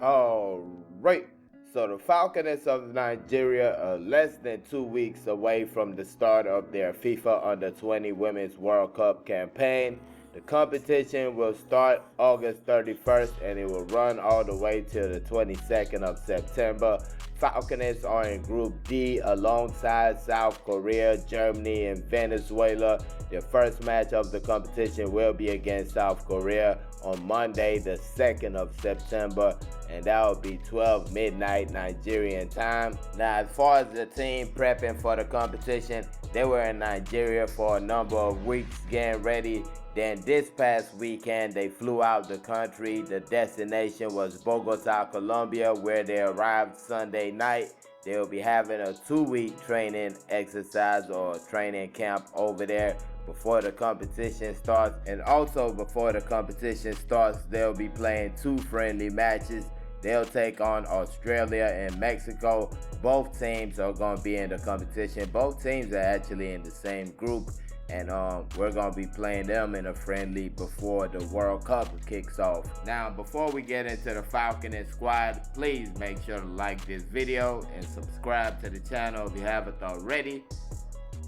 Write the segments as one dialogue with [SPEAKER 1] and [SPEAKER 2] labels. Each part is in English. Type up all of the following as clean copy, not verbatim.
[SPEAKER 1] Alright, so the Falconets of Nigeria are less than 2 weeks away from the start of their FIFA Under-20 Women's World Cup campaign. The competition will start August 31st and it will run all the way till the 22nd of September. Falconets are in Group D alongside South Korea, Germany, and Venezuela. Their first match of the competition will be against South Korea on Monday, the 2nd of September, and that will be 12 midnight Nigerian time. Now, as far as the team prepping for the competition, they were in Nigeria for a number of weeks getting ready. Then this past weekend, they flew out the country. The destination was Bogota, Colombia, where they arrived Sunday night. They will be having a 2-week training exercise or training camp over there before the competition starts. And also before the competition starts, they'll be playing 2 friendly matches. They'll take on Australia and Mexico. Both teams are going to be in the competition. Both teams are actually in the same group. And we're going to be playing them in a friendly before the World Cup kicks off. Now, before we get into the Falconet squad, please make sure to like this video and subscribe to the channel if you haven't already.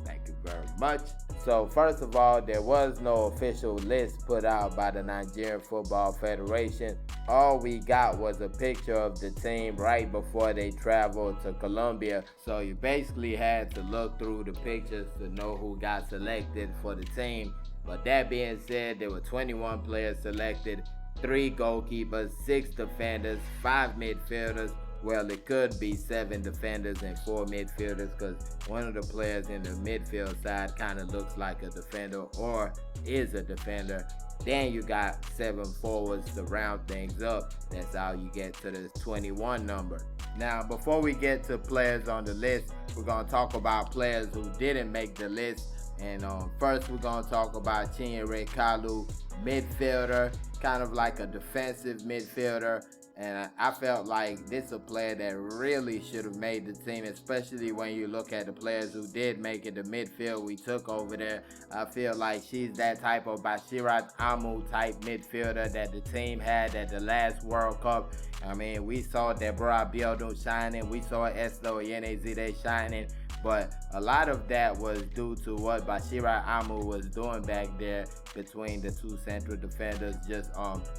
[SPEAKER 1] Thank you very much. So first of all, there was no official list put out by the Nigerian Football Federation. All we got was a picture of the team right before they traveled to Colombia. So you basically had to look through the pictures to know who got selected for the team. But that being said, there were 21 players selected, 3 goalkeepers, 6 defenders, 5 midfielders. Well, it could be 7 defenders and 4 midfielders because one of the players in the midfield side kind of looks like a defender or is a defender. Then you got 7 forwards to round things up. That's how you get to the 21 number. Now, before we get to players on the list, we're going to talk about players who didn't make the list. And first, we're going to talk about Chinyere Kalu, midfielder, kind of like a defensive midfielder. And I felt like this is a player that really should have made the team, especially when you look at the players who did make it, the midfield we took over there. I feel like she's that type of Bashirat Amu type midfielder that the team had at the last World Cup. I mean, we saw Deborah Biodun shining, we saw Esther Yenezide shining, but a lot of that was due to what Bashira Amu was doing back there between the 2 central defenders, just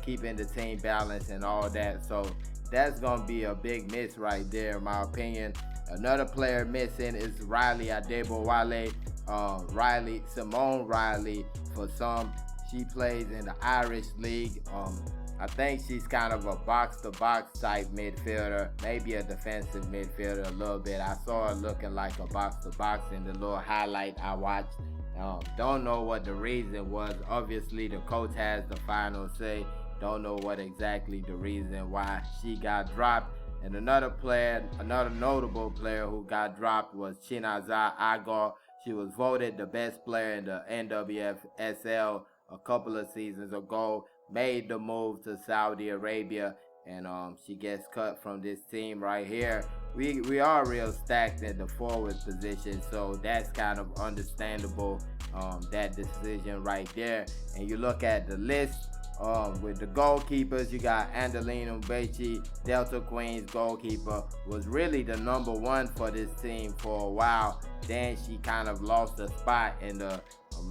[SPEAKER 1] keeping the team balanced and all that. So that's going to be a big miss right there, in my opinion. Another player missing is Riley Adebowale. Simone Riley, for some, she plays in the Irish League. I think she's kind of a box-to-box type midfielder, maybe a defensive midfielder a little bit. I saw her looking like a box-to-box in the little highlight I watched. Don't know what the reason was. Obviously, the coach has the final say. Don't know what exactly the reason why she got dropped. And another notable player who got dropped was Chinaza Agor. She was voted the best player in the NWSL a couple of seasons ago. Made the move to Saudi Arabia, and she gets cut from this team right here. We are real stacked in the forward position, so that's kind of understandable, that decision right there. And you look at the list, with the goalkeepers, you got Angelina Ubechi, Delta Queen's goalkeeper, was really the number 1 for this team for a while. Then she kind of lost a spot in the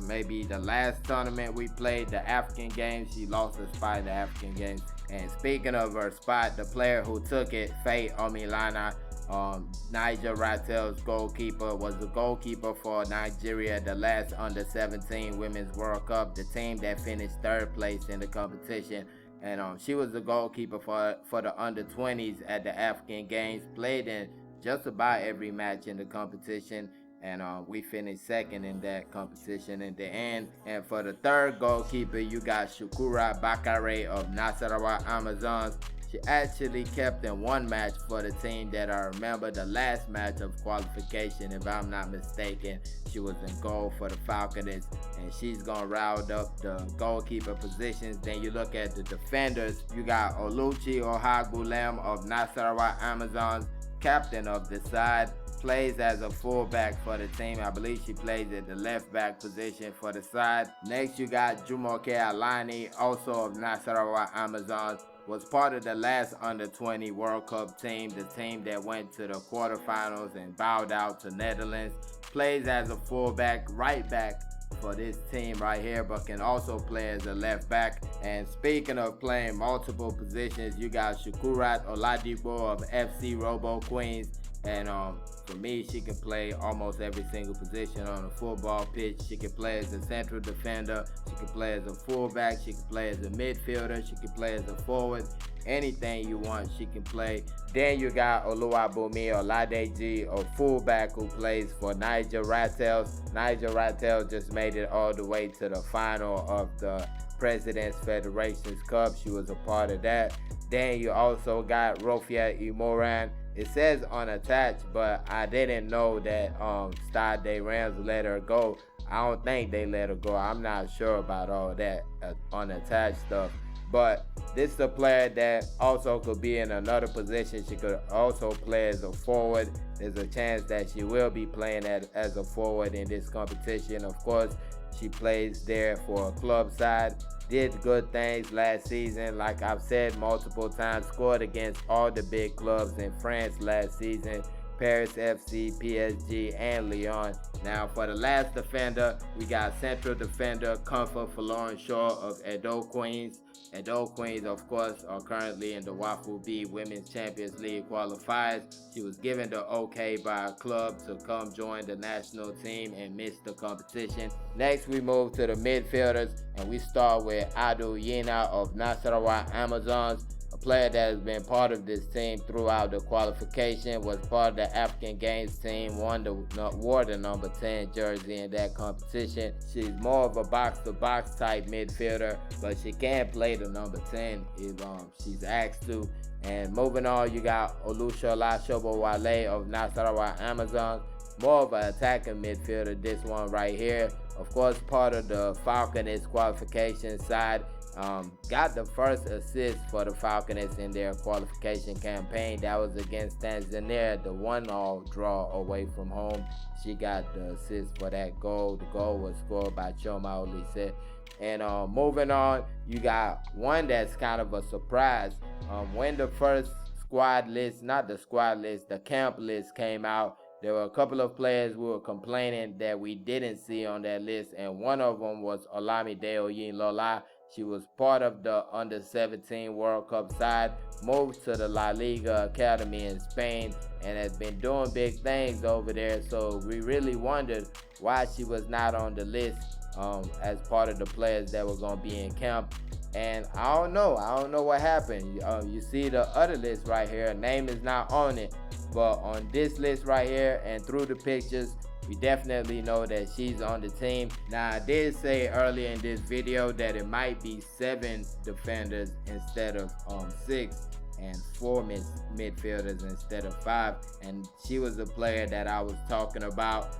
[SPEAKER 1] maybe the last tournament we played, the African Games. She lost her spot in the African Games. And speaking of her spot, the player who took it, Faye Omilana, Naija Ratel's goalkeeper, was the goalkeeper for Nigeria at the last Under-17 Women's World Cup, the team that finished 3rd place in the competition. And she was the goalkeeper for the Under-20s at the African Games, played in just about every match in the competition. And we finished 2nd in that competition in the end. And for the 3rd goalkeeper, you got Shukura Bakare of Nasarawa Amazons. She actually kept in 1 match for the team that I remember, the last match of qualification, if I'm not mistaken. She was in goal for the Falconets, and she's going to round up the goalkeeper positions. Then you look at the defenders. You got Oluchi Ohagulem of Nasarawa Amazons, captain of the side. Plays as a fullback for the team. I believe she plays at the left back position for the side. Next, you got Jumoke Alani, also of Nasarawa Amazons. was part of the last under-20 World Cup team, the team that went to the quarterfinals and bowed out to Netherlands. Plays as a fullback, right back for this team right here, but can also play as a left back. And speaking of playing multiple positions, you got Shukurat Oladipo of FC Robo Queens. And for me, she can play almost every single position on a football pitch. She can play as a central defender. She can play as a fullback. She can play as a midfielder. She can play as a forward. Anything you want, she can play. Then you got Oluwabunmi Oladeji, a fullback who plays for Naijabiasfc. Naijabiasfc just made it all the way to the final of the President's Federations Cup. She was a part of that. Then you also got Rofia Imoran. It says unattached, but I didn't know that Stade de Reims let her go. I don't think they let her go. I'm not sure about all that unattached stuff. But this is a player that also could be in another position. She could also play as a forward. There's a chance that she will be playing as a forward in this competition. Of course, she plays there for a club side. Did good things last season, like I've said multiple times, scored against all the big clubs in France last season, Paris FC, PSG, and Lyon. Now for the last defender, we got central defender Comfort Florence Shaw of Edo Queens. Edo Queens, of course, are currently in the Wafu B Women's Champions League qualifiers. She was given the okay by a club to come join the national team and miss the competition. Next, we move to the midfielders, and we start with Adu Yina of Nasarawa Amazons. A player that has been part of this team throughout the qualification, was part of the African Games team, wore the number 10 jersey in that competition. She's more of a box-to-box type midfielder, but she can play the number 10 if she's asked to. And moving on, you got Olushola Shobowale of Nasarawa Amazons, more of an attacking midfielder, this one right here. Of course, part of the Falconets qualification side. Got the first assist for the Falconets in their qualification campaign. That was against Tanzania, the 1-1 draw away from home. She got the assist for that goal. The goal was scored by Choma Olise. And moving on, you got one that's kind of a surprise. When the first squad list, not the squad list, the camp list came out, there were a couple of players who were complaining that we didn't see on that list, and one of them was Olamide Oyinlola. She was part of the under-17 World Cup side, moved to the La Liga Academy in Spain, and has been doing big things over there. So we really wondered why she was not on the list as part of the players that were going to be in camp. And I don't know what happened. You see the other list right here, her name is not on it. But on this list right here and through the pictures, we definitely know that she's on the team. Now, I did say earlier in this video that it might be 7 defenders instead of 6 and 4 midfielders instead of 5. And she was the player that I was talking about.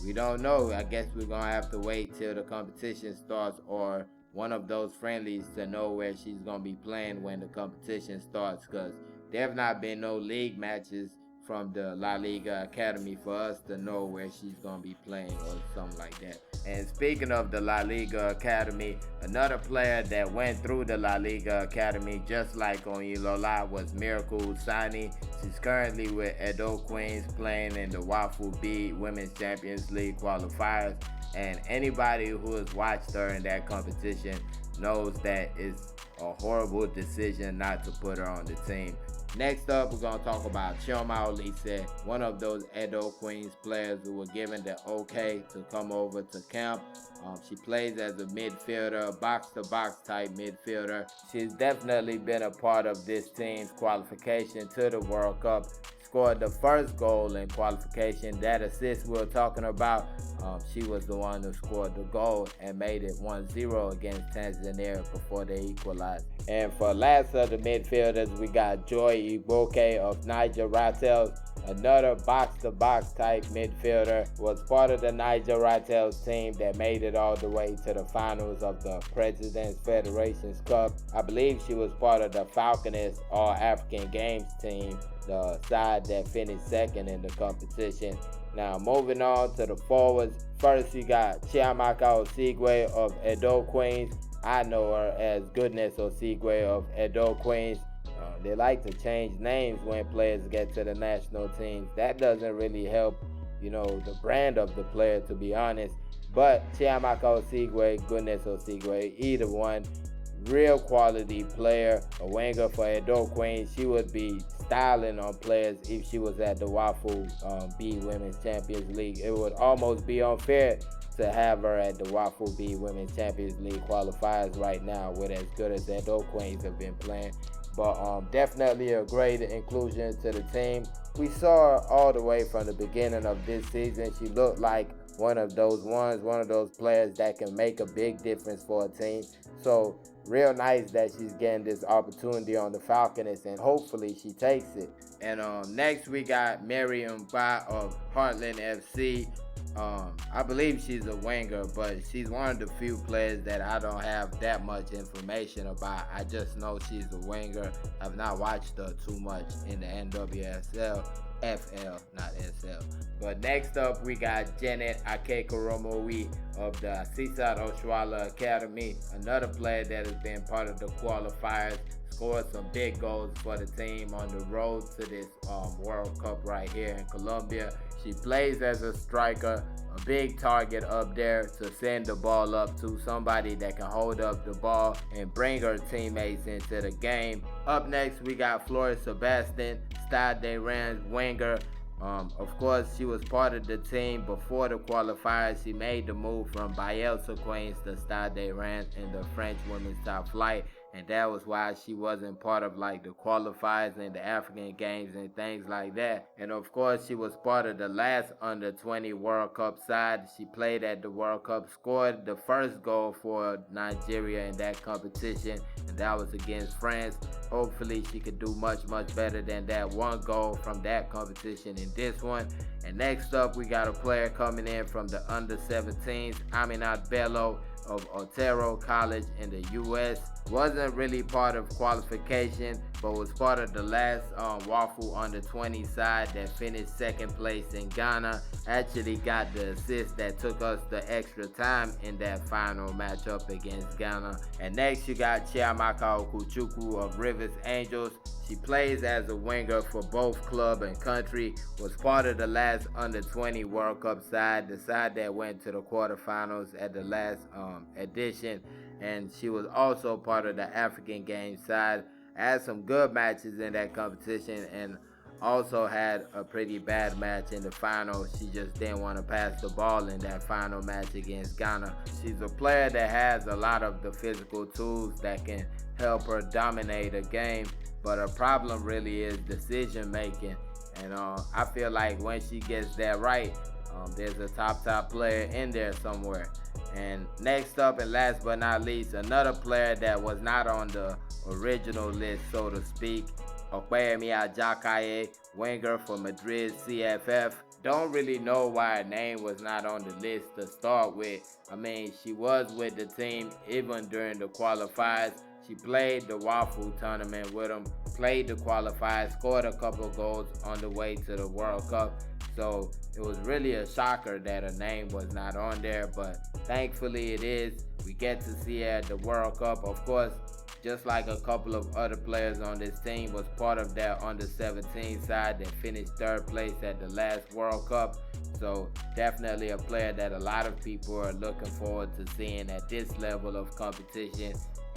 [SPEAKER 1] We don't know. I guess we're going to have to wait till the competition starts or one of those friendlies to know where she's going to be playing when the competition starts, because there have not been no league matches from the La Liga Academy for us to know where she's going to be playing or something like that. And speaking of the La Liga Academy, another player that went through the La Liga Academy just like Oyinlola was Miracle Usani. She's currently with Edo Queens playing in the Wafu B Women's Champions League qualifiers. And anybody who has watched her in that competition knows that it's a horrible decision not to put her on the team. Next up, we're going to talk about Chioma Olise, one of those Edo Queens players who were given the okay to come over to camp. She plays as a midfielder, box-to-box type midfielder. She's definitely been a part of this team's qualification to the World Cup. Scored the first goal in qualification. That assist we were talking about, she was the one who scored the goal and made it 1-0 against Tanzania before they equalized. And for last of the midfielders, we got Joy Igboke of Naijabiasfc, another box-to-box type midfielder. Was part of the Naijabiasfc team that made it all the way to the finals of the President's Federations Cup. I believe she was part of the Falconets All-African Games team, the side that finished second in the competition. Now moving on to the forwards. First you got Chiamaka Osigwe of Edo Queens. I know her as Goodness Osigwe of Edo Queens. They like to change names when players get to the national teams. That doesn't really help, the brand of the player, to be honest. But Chiamaka Osigwe, Goodness Osigwe, either one, real quality player, a winger for Edo Queens. She would be styling on players if she was at the Wafu B Women's Champions League. It would almost be unfair to have her at the Wafu B Women's Champions League qualifiers right now with as good as Edo Queens have been playing. But definitely a great inclusion to the team. We saw her all the way from the beginning of this season. She looked like one of those players that can make a big difference for a team. So real nice that she's getting this opportunity on the Falconets, and hopefully she takes it. And next we got Miriam Ba of Heartland FC. I believe she's a winger, but she's one of the few players that I don't have that much information about. I just know she's a winger. I've not watched her too much in the NWSL. FL, not SL. But next up, we got Janet Akekoromowi of the Seaside Oshuala Academy, another player that has been part of the qualifiers, scored some big goals for the team on the road to this World Cup right here in Colombia. She plays as a striker, a big target up there to send the ball up to somebody that can hold up the ball and bring her teammates into the game. Up next, we got Flora Sebastian, Stade de Rennes winger. Of course, she was part of the team before the qualifiers. She made the move from Bielsa Queens to Stade de Rennes in the French women's top flight. And that was why she wasn't part of like the qualifiers and the African games and things like that. And of course, she was part of the last under-20 World Cup side. She played at the World Cup, scored the first goal for Nigeria in that competition, and that was against France. Hopefully, she could do much better than that one goal from that competition in this one. And next up, we got a player coming in from the under-17s, Aminat Bello of Otero College in the U.S. Wasn't really part of qualification, but was part of the last Wafu under-20 side that finished second place in Ghana. Actually got the assist that took us the extra time in that final matchup against Ghana. And next you got Chiamaka Okuchukwu of Rivers Angels. She plays as a winger for both club and country, was part of the last under-20 World Cup side, the side that went to the quarterfinals at the last edition. And she was also part of the African Games side. Had some good matches in that competition and also had a pretty bad match in the final. She just didn't want to pass the ball in that final match against Ghana. She's a player that has a lot of the physical tools that can help her dominate a game, but her problem really is decision making. And I feel like when she gets that right, there's a top player in there somewhere. And next up and last but not least, another player that was not on the original list, so to speak, Okweyemi Ajakaye, winger for Madrid CFF. Don't really know why her name was not on the list to start with. I mean, she was with the team even during the qualifiers. She played the Wafu tournament with them, played the qualifiers, scored a couple of goals on the way to the World Cup. So it was really a shocker that her name was not on there, but thankfully it is. We get to see her at the World Cup. Of course, just like a couple of other players on this team, was part of that under-17 side that finished third place at the last World Cup. So definitely a player that a lot of people are looking forward to seeing at this level of competition.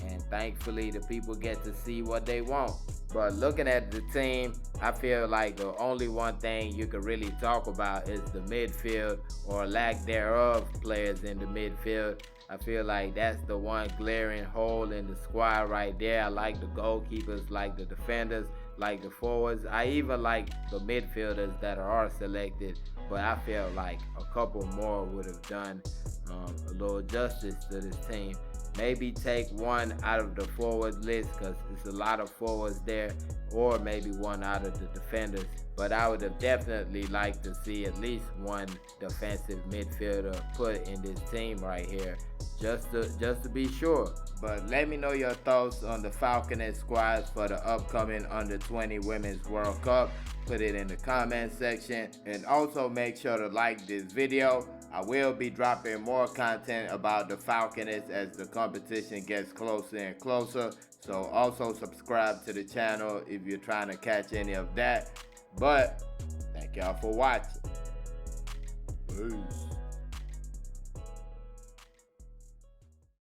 [SPEAKER 1] And thankfully the people get to see what they want. But looking at the team, I feel like the only one thing you could really talk about is the midfield, or lack thereof players in the midfield. I feel like that's the one glaring hole in the squad right there. I like the goalkeepers, like the defenders, like the forwards. I even like the midfielders that are selected, but I feel like a couple more would have done a little justice to this team. Maybe take one out of the forward list because it's a lot of forwards there, or maybe one out of the defenders. But I would have definitely liked to see at least one defensive midfielder put in this team right here, just to be sure. But let me know your thoughts on the Falconet squads for the upcoming Under-20 Women's World Cup. Put it in the comment section, and also make sure to like this video. I will be dropping more content about the Falconets as the competition gets closer and closer. So also subscribe to the channel if you're trying to catch any of that. But thank y'all for watching. Peace.